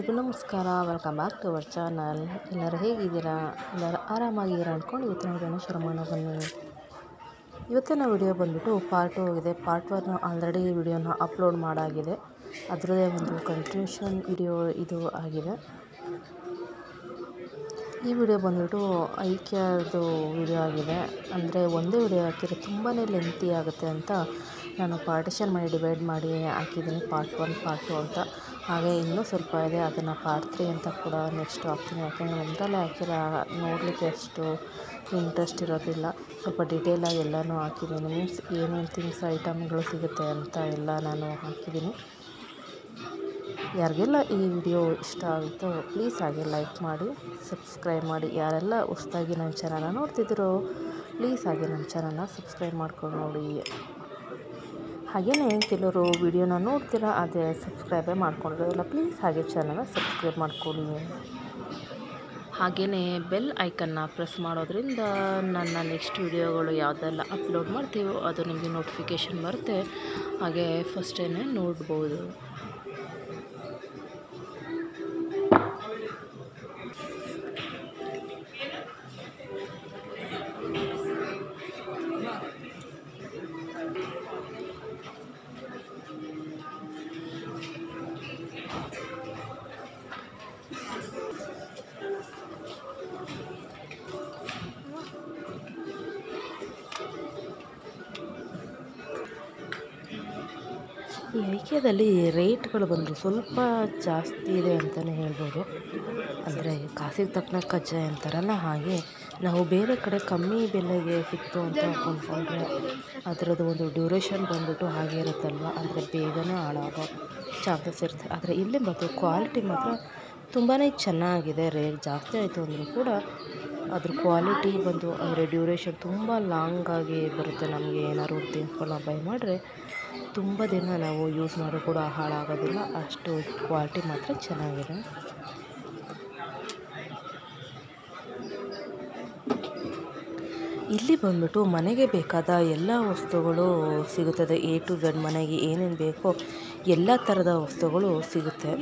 ಎಲ್ಲರಿಗೂ ನಮಸ್ಕಾರ. Welcome back to our channel. ಎಲ್ಲರೂ ಹೇಗಿದ್ದೀರಾ? ಎಲ್ಲರೂ ಆರಾಮಾಗಿದ್ದೀರಾ ಅಂದ್ಕೊಂಡು ಇವತ್ತಿನ ವಿಡಿಯೋನ ಶುರು ಮಾಡೋಣ ಬನ್ನಿ. ಇವತ್ತಿನ ವಿಡಿಯೋ ಬಂದುಬಿಟ್ಟು ಪಾರ್ಟ್ 2 ಆಗಿದೆ. ಪಾರ್ಟ್ 1 ಆಲ್ರೆಡಿ ವಿಡಿಯೋನ ಅಪ್ಲೋಡ್ ಮಾಡಾಗಿದೆ. ಅದರದೇ ಒಂದು ಕಂಟಿನ್ಯೂಷನ್ ವಿಡಿಯೋ ಇದು ಆಗಿದೆ. ಈ ವಿಡಿಯೋ ಬಂದುಬಿಟ್ಟು ಐಕ್ಯದು ವಿಡಿಯೋ ಆಗಿದೆ. ಅಂದರೆ ಒಂದೇ ವಿಡಿಯೋ ಹಾಕಿದ್ರೆ ತುಂಬಾ ಲೆಂತಿ ಆಗುತ್ತೆ ಅಂತ ನಾನು ಪಾರ್ಟಿಷನ್ ಮಾಡಿ ಡಿವೈಡ್ ಮಾಡಿ ಹಾಕಿದ್ದೀನಿ. ಪಾರ್ಟ್ 1 ಪಾರ್ಟ್ 2 ಅಂತ. ಹಾಗೆ ಇನ್ನೂ ಸ್ವಲ್ಪ ಇದೆ, ಅದನ್ನು ಪಾರ್ಟ್ 3 ಅಂತ ಕೂಡ ನೆಕ್ಸ್ಟ್ ಹಾಕ್ತೀನಿ. ಯಾಕೆಂದರೆ ಒಂದರಲ್ಲೇ ಹಾಕಿದ್ರೆ ನೋಡಲಿಕ್ಕೆ ಅಷ್ಟು ಇಂಟ್ರೆಸ್ಟ್ ಇರೋದಿಲ್ಲ. ಸ್ವಲ್ಪ ಡೀಟೇಲಾಗಿ ಎಲ್ಲನೂ ಹಾಕಿದ್ದೀನಿ. ಮೀನ್ಸ್ ಏನೇನು ಥಿಂಗ್ಸ್ ಐಟಮ್ಗಳು ಸಿಗುತ್ತೆ ಅಂತ ಎಲ್ಲ ನಾನು ಹಾಕಿದ್ದೀನಿ. ಯಾರಿಗೆಲ್ಲ ಈ ವಿಡಿಯೋ ಇಷ್ಟ ಆಗುತ್ತೋ ಪ್ಲೀಸ್ ಹಾಗೆ ಲೈಕ್ ಮಾಡಿ, ಸಬ್ಸ್ಕ್ರೈಬ್ ಮಾಡಿ. ಯಾರೆಲ್ಲ ಹೊಸದಾಗಿ ನನ್ನ ಚಾನಲ್ನ ನೋಡ್ತಿದ್ದೀರೋ ಪ್ಲೀಸ್ ಹಾಗೆ ನನ್ನ ಚಾನಲ್ನ ಸಬ್ಸ್ಕ್ರೈಬ್ ಮಾಡ್ಕೊಂಡು ನೋಡಿ. ಹಾಗೆಯೇ ಕೆಲವರು ವಿಡಿಯೋನ ನೋಡ್ತೀರಾ ಅದೇ ಸಬ್ಸ್ಕ್ರೈಬೇ ಮಾಡ್ಕೊಂಡಿರೋದಿಲ್ಲ, ಪ್ಲೀಸ್ ಹಾಗೆ ಚಾನಲ್ನ ಸಬ್ಸ್ಕ್ರೈಬ್ ಮಾಡ್ಕೊಳ್ಳಿ. ಹಾಗೆಯೇ ಬೆಲ್ ಐಕನ್ನ ಪ್ರೆಸ್ ಮಾಡೋದ್ರಿಂದ ನನ್ನ ನೆಕ್ಸ್ಟ್ ವಿಡಿಯೋಗಳು ಯಾವುದೆಲ್ಲ ಅಪ್ಲೋಡ್ ಮಾಡ್ತೀವೋ ಅದು ನಿಮಗೆ ನೋಟಿಫಿಕೇಷನ್ ಬರುತ್ತೆ. ಹಾಗೆ ಫಸ್ಟೇ ನೋಡ್ಬೋದು. ಈ ಐಕ್ಯದಲ್ಲಿ ರೇಟ್ಗಳು ಬಂದು ಸ್ವಲ್ಪ ಜಾಸ್ತಿ ಇದೆ ಅಂತಲೇ ಹೇಳ್ಬೋದು. ಅಂದರೆ ಕಾಸಿಗೆ ತಕ್ಕನ ಕಜ್ಜಾಯ ಅಂತಾರಲ್ಲ, ಹಾಗೆ ನಾವು ಬೇರೆ ಕಡೆ ಕಮ್ಮಿ ಬೆಲೆಗೆ ಸಿಕ್ತು ಅಂತ ಕೊಂಡ್ಕೊಂಡ್ರೆ ಅದರದ್ದು ಒಂದು ಡ್ಯೂರೇಷನ್ ಬಂದುಬಿಟ್ಟು ಹಾಗೆ ಇರುತ್ತಲ್ವ, ಅಂದರೆ ಬೇಗನೆ ಹಾಳಾಗೋ ಚಾನ್ಸಸ್ ಇರುತ್ತೆ. ಆದರೆ ಇಲ್ಲಿ ಬಂದು ಕ್ವಾಲಿಟಿ ಮಾತ್ರ ತುಂಬಾ ಚೆನ್ನಾಗಿದೆ. ರೇಟ್ ಜಾಸ್ತಿ ಆಯಿತು ಅಂದರೂ ಕೂಡ ಅದ್ರ ಕ್ವಾಲಿಟಿ ಬಂದು ಅಂದರೆ ಡ್ಯೂರೇಷನ್ ತುಂಬ ಲಾಂಗಾಗಿ ಬರುತ್ತೆ. ನಮಗೆ ಏನಾದ್ರು ಥಿಂಗ್ಸ್ಗಳನ್ನ ಬೈ ಮಾಡಿದ್ರೆ ತುಂಬ ದಿನ ನಾವು ಯೂಸ್ ಮಾಡೋ ಕೂಡ ಹಾಳಾಗೋದಿಲ್ಲ, ಅಷ್ಟು ಕ್ವಾಲಿಟಿ ಮಾತ್ರ ಚೆನ್ನಾಗಿದೆ. ಇಲ್ಲಿ ಬಂದ್ಬಿಟ್ಟು ಮನೆಗೆ ಬೇಕಾದ ಎಲ್ಲ ವಸ್ತುಗಳು ಸಿಗುತ್ತದೆ. A to Z ಮನೆಗೆ ಏನೇನು ಬೇಕೋ ಎಲ್ಲ ಥರದ ವಸ್ತುಗಳು ಸಿಗುತ್ತೆ.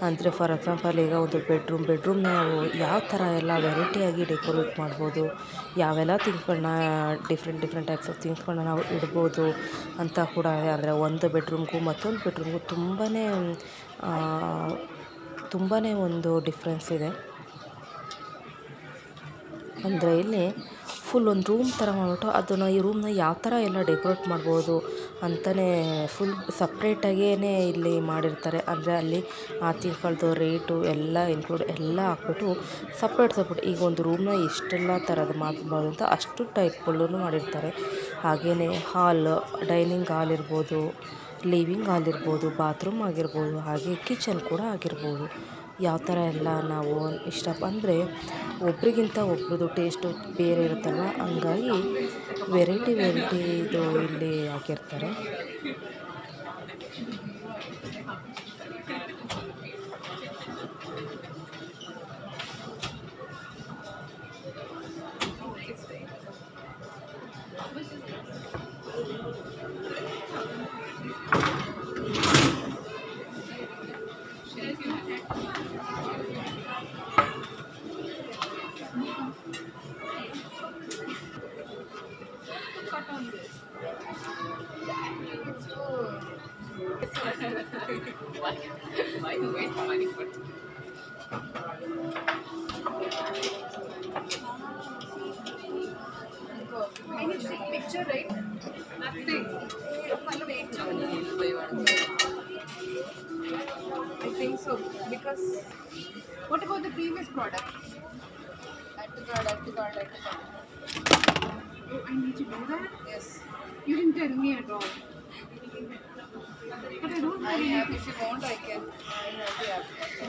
ಅಂದರೆ ಫಾರ್ ಎಕ್ಸಾಂಪಲ್ ಈಗ ಒಂದು ಬೆಡ್ರೂಮ್ ನಾವು ಯಾವ ಥರ ಎಲ್ಲ ವೆರೈಟಿಯಾಗಿ ಡೆಕೋರೇಟ್ ಮಾಡ್ಬೋದು, ಯಾವೆಲ್ಲ ಥಿಂಗ್ಸ್ಗಳನ್ನ ಡಿಫ್ರೆಂಟ್ ಟೈಪ್ಸ್ ಆಫ್ ಥಿಂಗ್ಸ್ಗಳನ್ನ ನಾವು ಇಡ್ಬೋದು ಅಂತ ಕೂಡ ಇದೆ. ಅಂದರೆ ಒಂದು ಬೆಡ್ರೂಮ್ಗೂ ಮತ್ತೊಂದು ಬೆಡ್ರೂಮ್ಗೂ ತುಂಬಾ ಒಂದು ಡಿಫ್ರೆನ್ಸ್ ಇದೆ. ಅಂದರೆ ಇಲ್ಲಿ ಫುಲ್ ಒಂದು ರೂಮ್ ಥರ ಮಾಡಿಬಿಟ್ಟು ಅದನ್ನು ಈ ರೂಮ್ನ ಯಾವ ಥರ ಎಲ್ಲ ಡೆಕೋರೇಟ್ ಮಾಡ್ಬೋದು ಅಂತಲೇ ಫುಲ್ ಸಪ್ರೇಟಾಗೇ ಇಲ್ಲಿ ಮಾಡಿರ್ತಾರೆ. ಅಂದರೆ ಅಲ್ಲಿ ಆ ಥಿಂಗ್ಸ್ಗಳದ್ದು ರೇಟು ಎಲ್ಲ ಇನ್ಕ್ಲೂಡ್ ಎಲ್ಲ ಹಾಕ್ಬಿಟ್ಟು ಸಪ್ರೇಟ್ ಈಗ ಒಂದು ರೂಮ್ನ ಎಷ್ಟೆಲ್ಲ ಥರದ್ದು ಮಾಡ್ಬೋದು ಅಂತ ಅಷ್ಟು ಟೈಪ್ಗಳೂ ಮಾಡಿರ್ತಾರೆ. ಹಾಗೆಯೇ ಡೈನಿಂಗ್ ಹಾಲ್ ಇರ್ಬೋದು, ಲಿವಿಂಗ್ ಹಾಲ್ ಇರ್ಬೋದು, ಬಾತ್ರೂಮ್ ಆಗಿರ್ಬೋದು, ಹಾಗೆ ಕಿಚನ್ ಕೂಡ ಆಗಿರ್ಬೋದು. ಯಾವ ಥರ ಎಲ್ಲ ನಾವು ಅಂದರೆ ಒಬ್ರಿಗಿಂತ ಒಬ್ರದ್ದು ಟೇಸ್ಟು ಬೇರೆ ಇರುತ್ತಲ್ವ, ಹಂಗಾಗಿ ವೆರೈಟಿ ಇದು ಇಲ್ಲಿ ಹಾಕಿರ್ತಾರೆ. Why you waste money for it? I need to take picture, right? Nothing. I think so. Because what about the previous product? Add to cart. Oh, I need to do that? Yes. You didn't tell me at all. But I don't have. If you want, I can. I have the app.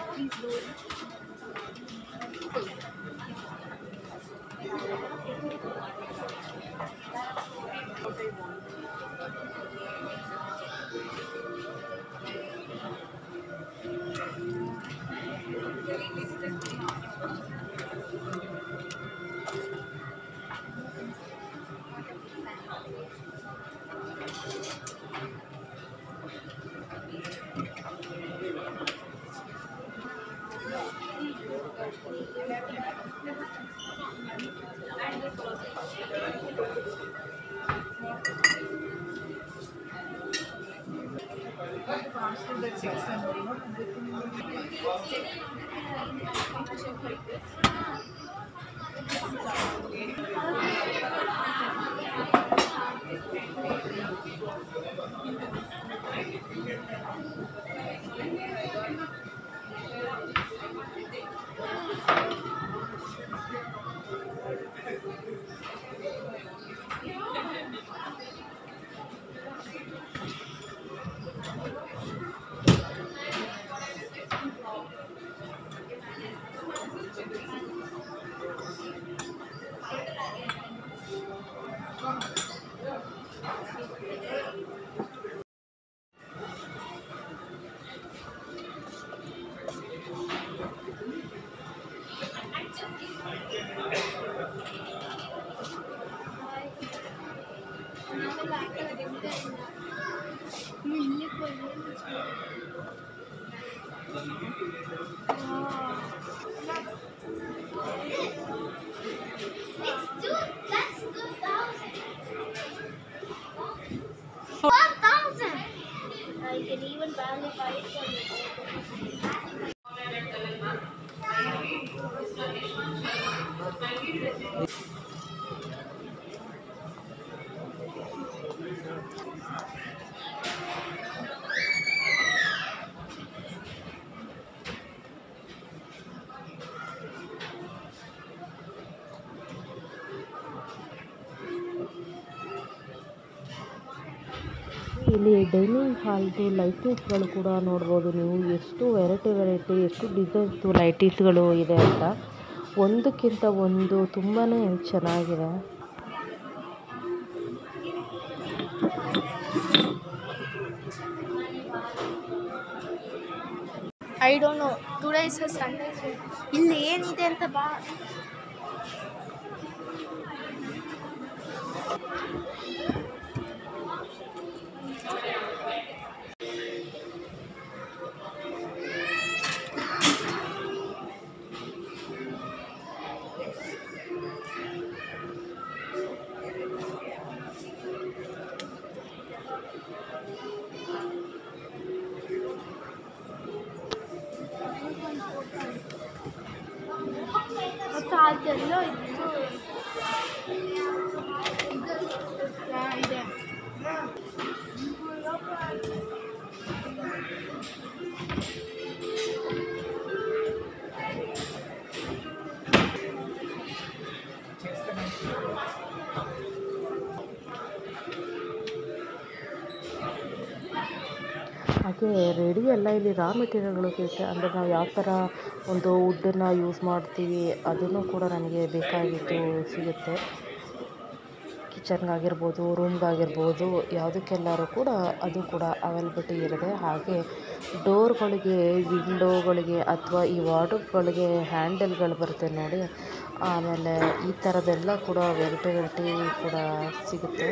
Please do it. Cool. What I want. That 600. I can even barely buy it from ಇಲ್ಲಿ dining ಹಾಲ್ದು ಲೈಟಿಂಗ್ಸ್ಗಳು ಕೂಡ ನೋಡ್ಬೋದು ನೀವು. ಎಷ್ಟು variety ಎಷ್ಟು ಡಿಸೈನ್ಸ್ದು ಲೈಟಿಂಗ್ಸ್ಗಳು ಇದೆ ಅಂತ. ಒಂದಕ್ಕಿಂತ ಒಂದು ತುಂಬಾ ಚೆನ್ನಾಗಿದೆ. I don't know. Today is a Sunday. ಇಲ್ಲಿ ಏನಿದೆ ಅಂತ ಬಾ. ಮತ್ತು ಅದೆಲ್ಲ ಇತ್ತು ಇದೆ. ಹಾಗೆ ರೆಡಿ ಎಲ್ಲ ಇಲ್ಲಿ ರಾ ಮೆಟೀರಿಯಲ್ಗಳು ಸಿಗುತ್ತೆ. ಅಂದರೆ ನಾವು ಯಾವ ಥರ ಒಂದು ವುಡ್ಡನ್ನು ಯೂಸ್ ಮಾಡ್ತೀವಿ ಅದನ್ನು ಕೂಡ ನನಗೆ ಬೇಕಾಗಿದ್ದು ಸಿಗುತ್ತೆ. ಕಿಚನ್ಗಾಗಿರ್ಬೋದು, ರೂಮ್ಗಾಗಿರ್ಬೋದು, ಯಾವುದಕ್ಕೆಲ್ಲರೂ ಕೂಡ ಅದು ಕೂಡ ಅವೈಲಬಿಲಿಟಿ ಇರುತ್ತೆ. ಹಾಗೆ ಡೋರ್ಗಳಿಗೆ, ವಿಂಡೋಗಳಿಗೆ ಅಥವಾ ಈ ವಾರ್ಡ್ರೋಬ್ಗಳಿಗೆ ಹ್ಯಾಂಡಲ್ಗಳು ಬರುತ್ತೆ ನೋಡಿ. ಆಮೇಲೆ ಈ ಥರದ್ದೆಲ್ಲ ಕೂಡ ವೆರೈಟಿ ಕೂಡ ಸಿಗುತ್ತೆ.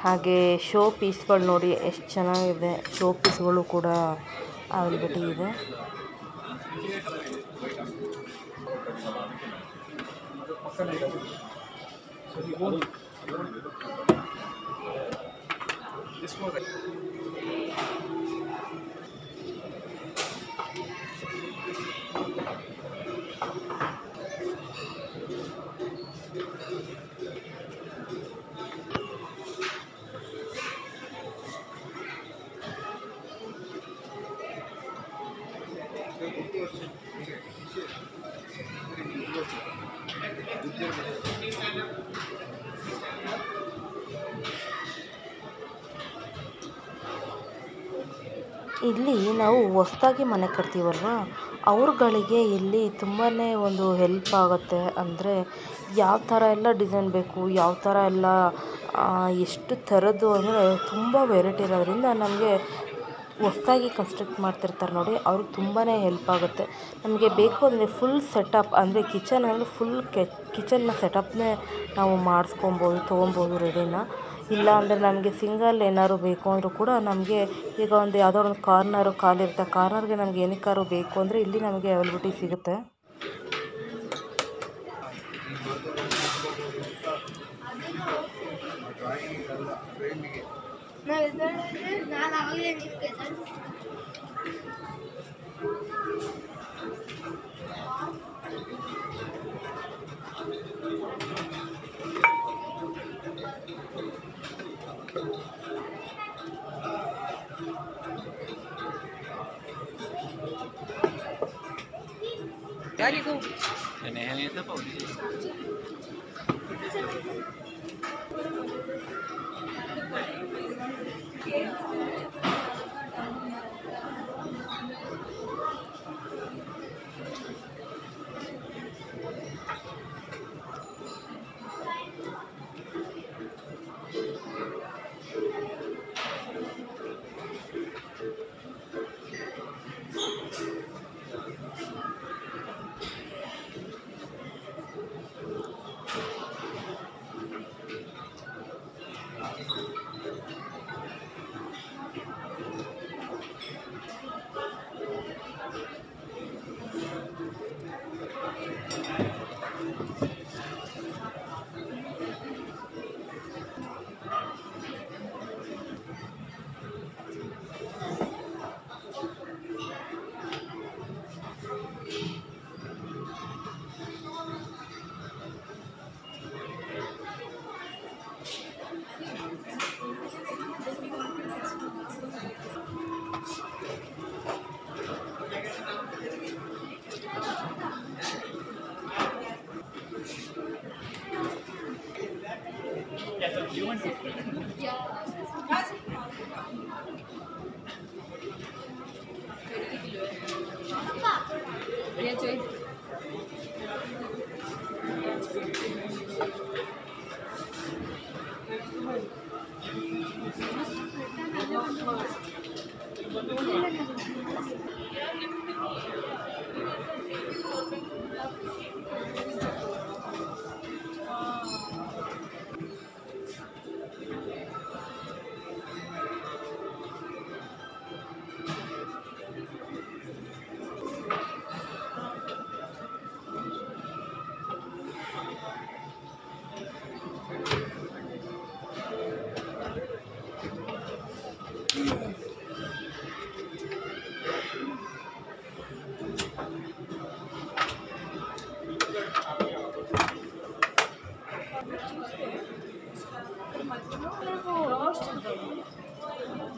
ಹಾಗೆ ಶೋ ಪೀಸ್ಗಳು ನೋಡಿ ಎಷ್ಟು ಚೆನ್ನಾಗಿದೆ. ಶೋ ಪೀಸ್ಗಳು ಕೂಡ ಅವೈಲಬಿಲಿಟಿ ಇದೆ. ಇಲ್ಲಿ ನಾವು ಹೊಸ್ದಾಗಿ ಮನೆ ಕಟ್ತೀವಲ್ವ, ಅವ್ರುಗಳಿಗೆ ಇಲ್ಲಿ ತುಂಬಾ ಒಂದು ಹೆಲ್ಪ್ ಆಗುತ್ತೆ. ಅಂದರೆ ಯಾವ ಥರ ಎಲ್ಲ ಡಿಸೈನ್ ಬೇಕು, ಯಾವ ಥರ ಎಲ್ಲ ಎಷ್ಟು ಥರದ್ದು ಅಂದರೆ ತುಂಬ ವೆರೈಟಿ ಇರೋದ್ರಿಂದ ನಮಗೆ ಹೊಸ್ದಾಗಿ ಕನ್ಸ್ಟ್ರಕ್ಟ್ ಮಾಡ್ತಿರ್ತಾರೆ ನೋಡಿ, ಅವ್ರಿಗೆ ತುಂಬಾ ಹೆಲ್ಪ್ ಆಗುತ್ತೆ. ನಮಗೆ ಬೇಕು ಅಂದರೆ ಫುಲ್ ಸೆಟಪ್ ಅಂದರೆ ಕಿಚನಲ್ಲಿ ಫುಲ್ ಕಿಚನ್ನ ಸೆಟಪ್ನೇ ನಾವು ಮಾಡಿಸ್ಕೊಬೋದು, ತೊಗೊಬೋದು ರೆಡಿನ. ಇಲ್ಲ ಅಂದರೆ ನಮಗೆ ಸಿಂಗಲ್ ಏನಾದ್ರು ಬೇಕು ಅಂದರೂ ಕೂಡ ನಮಗೆ ಈಗ ಒಂದು ಯಾವುದೋ ಒಂದು ಕಾರ್ನರು ಖಾಲಿರುತ್ತೆ, ಕಾರ್ನರ್ಗೆ ನಮ್ಗೆ ಏನಕ್ಕಾದ್ರು ಬೇಕು ಅಂದರೆ ಇಲ್ಲಿ ನಮಗೆ ಅವೈಲಬಿಲಿಟಿ ಸಿಗುತ್ತೆ. ನಾನು ಆವಾಗಲೇ ಯಾರಿಗೂ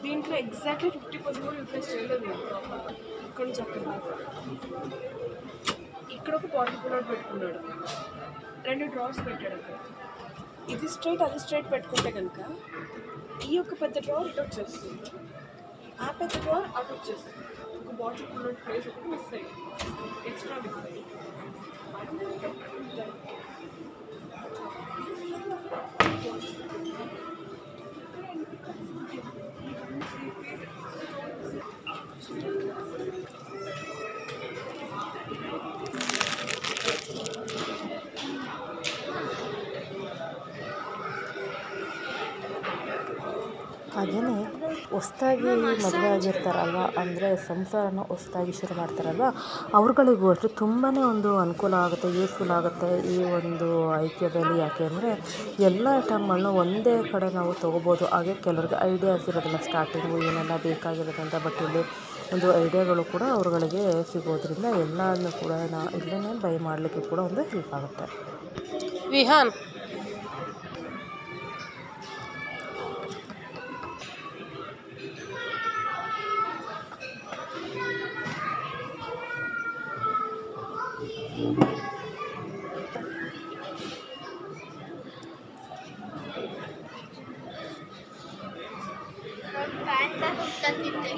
దీంట్లో ఎగ్జాక్ట్లీ 50% కూడా యూటిలైజ్ చేయలేదు నేను. ఇక్కడ నుంచి అక్కడ దాకా ఇక్కడ ఒక బాటిల్ పుల్అవుట్ పెట్టుకున్నాడు, 2 డ్రావర్స్ పెట్టాడు అక్కడ. ఇది స్ట్రైట్ అది స్ట్రైట్ పెట్టుకుంటే కనుక ఈ యొక్క పెద్ద డ్రావర్ ఇటు వచ్చేస్తుంది, ఆ పెద్ద డ్రావర్ అటు వచ్చేస్తుంది. ఒక బాటిల్ పుల్అవుట్ ప్లేస్ ఒకటి మిస్ అయ్యింది, ఎక్స్ట్రా మిస్ అయ్యింది. ಹಾಗೆಯೇ ಹೊಸ್ದಾಗಿ ಮದುವೆ ಆಗಿರ್ತಾರಲ್ವ, ಅಂದರೆ ಸಂಸಾರನ ಹೊಸ್ದಾಗಿ ಶುರು ಮಾಡ್ತಾರಲ್ವ, ಅವ್ರುಗಳಿಗೂ ಅಷ್ಟೇ ತುಂಬಾ ಒಂದು ಅನುಕೂಲ ಆಗುತ್ತೆ, ಯೂಸ್ಫುಲ್ ಆಗುತ್ತೆ ಈ ಒಂದು ಐಕ್ಯದಲ್ಲಿ. ಯಾಕೆ ಅಂದರೆ ಎಲ್ಲ ಐಟಮ್ಗಳನ್ನ ಒಂದೇ ಕಡೆ ನಾವು ತೊಗೋಬೋದು. ಹಾಗೆ ಕೆಲವ್ರಿಗೆ ಐಡಿಯಾಸ್ ಇರೋದಿಲ್ಲ ಸ್ಟಾರ್ಟಿಂಗು ಏನೆಲ್ಲ ಬೇಕಾಗಿರೋದಂತ, ಬಟ್ ಇಲ್ಲಿ ಒಂದು ಐಡಿಯಾಗಳು ಕೂಡ ಅವ್ರುಗಳಿಗೆ ಸಿಗೋದ್ರಿಂದ ಎಲ್ಲನೂ ಕೂಡ ಇಲ್ಲೇ ಬೈ ಮಾಡಲಿಕ್ಕೆ ಕೂಡ ಒಂದು ಹೆಲ್ಪ್ ಆಗುತ್ತೆ. ವಿಹಾನ್ ಪ್ಯಾಂಟ್ ತಂದಿದ್ದೆ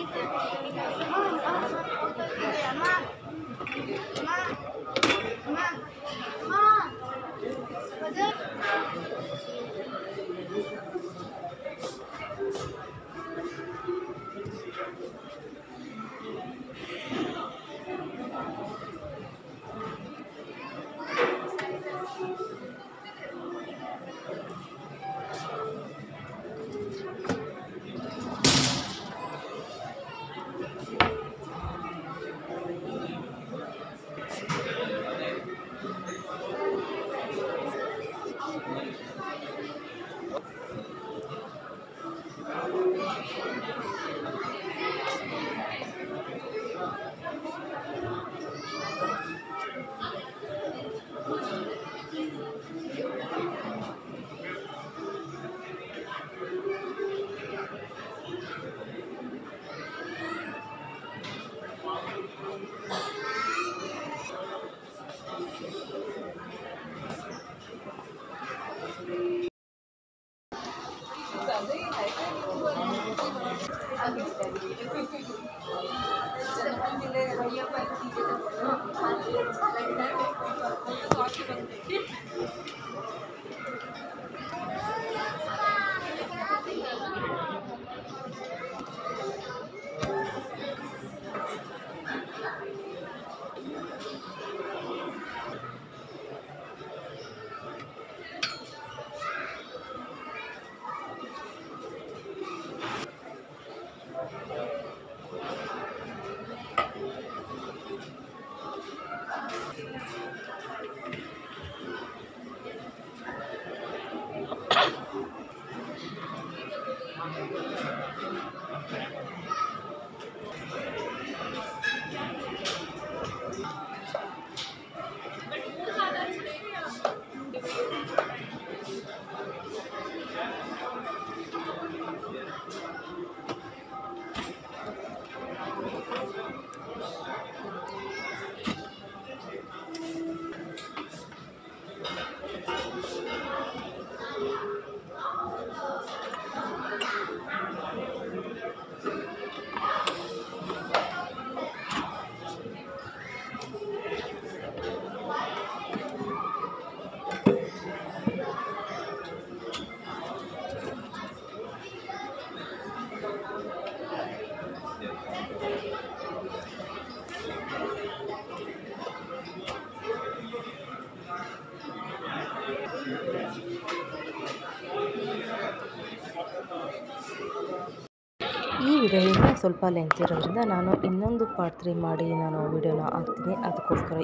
ಈ ವಿಡಿಯೋದಿಂದ ಸ್ವಲ್ಪ ಲೆಂತ್ ಇರೋದ್ರಿಂದ ನಾನು ಇನ್ನೊಂದು ಪಾರ್ಟ್ 3 ಮಾಡಿ ನಾನು ವಿಡಿಯೋನ ಹಾಕ್ತೀನಿ. ಅದಕ್ಕೋಸ್ಕರ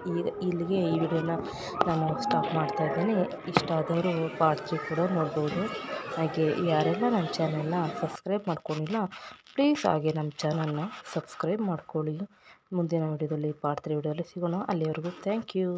ಇಲ್ಲಿಗೆ ಈ ವಿಡಿಯೋನ ನಾನು ಸ್ಟಾಪ್ ಮಾಡ್ತಾ ಇದ್ದೀನಿ. ಇಷ್ಟ ಆದವರು ಪಾರ್ಟ್ 3 ಕೂಡ ನೋಡ್ಬೋದು. ಹಾಗೆ ಯಾರೆಲ್ಲ ನನ್ನ ಚಾನೆಲ್ನ ಸಬ್ಸ್ಕ್ರೈಬ್ ಮಾಡ್ಕೊಂಡಿಲ್ಲ ಪ್ಲೀಸ್ ಹಾಗೆ ನಮ್ಮ ಚಾನಲ್ನ ಸಬ್ಸ್ಕ್ರೈಬ್ ಮಾಡ್ಕೊಳ್ಳಿ. ಮುಂದಿನ ವಿಡಿಯೋದಲ್ಲಿ ಪಾರ್ಟ್ 3 ವಿಡಿಯೋದಲ್ಲಿ ಸಿಗೋಣ. ಅಲ್ಲಿವರೆಗೂ ಥ್ಯಾಂಕ್ ಯು.